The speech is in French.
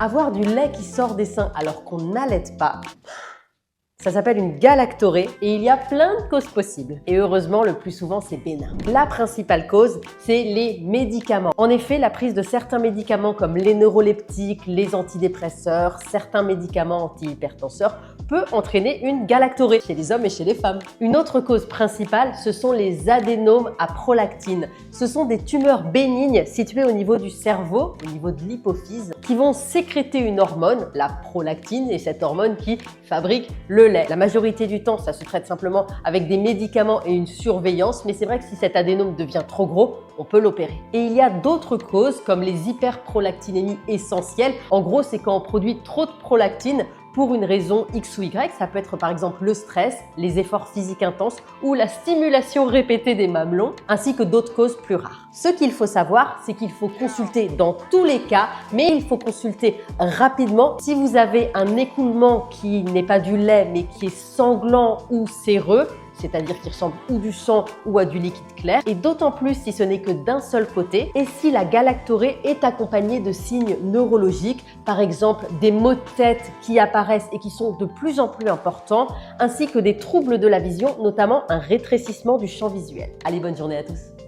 Avoir du lait qui sort des seins alors qu'on n'allaite pas, ça s'appelle une galactorrhée et il y a plein de causes possibles. Et heureusement, le plus souvent, c'est bénin. La principale cause, c'est les médicaments. En effet, la prise de certains médicaments comme les neuroleptiques, les antidépresseurs, certains médicaments antihypertenseurs peut entraîner une galactorrhée chez les hommes et chez les femmes. Une autre cause principale, ce sont les adénomes à prolactine. Ce sont des tumeurs bénignes situées au niveau du cerveau, au niveau de l'hypophyse, qui vont sécréter une hormone, la prolactine, et cette hormone qui fabrique le lait. La majorité du temps, ça se traite simplement avec des médicaments et une surveillance, mais c'est vrai que si cet adénome devient trop gros, on peut l'opérer. Et il y a d'autres causes comme les hyperprolactinémies essentielles. En gros, c'est quand on produit trop de prolactine pour une raison X ou Y. Ça peut être par exemple le stress, les efforts physiques intenses ou la stimulation répétée des mamelons, ainsi que d'autres causes plus rares. Ce qu'il faut savoir, c'est qu'il faut consulter dans tous les cas, mais il faut consulter rapidement. Si vous avez un écoulement qui n'est pas du lait, mais qui est sanglant ou séreux, c'est-à-dire qui ressemble ou du sang ou à du liquide clair, et d'autant plus si ce n'est que d'un seul côté, et si la galactorrhée est accompagnée de signes neurologiques, par exemple des maux de tête qui apparaissent et qui sont de plus en plus importants, ainsi que des troubles de la vision, notamment un rétrécissement du champ visuel. Allez, bonne journée à tous!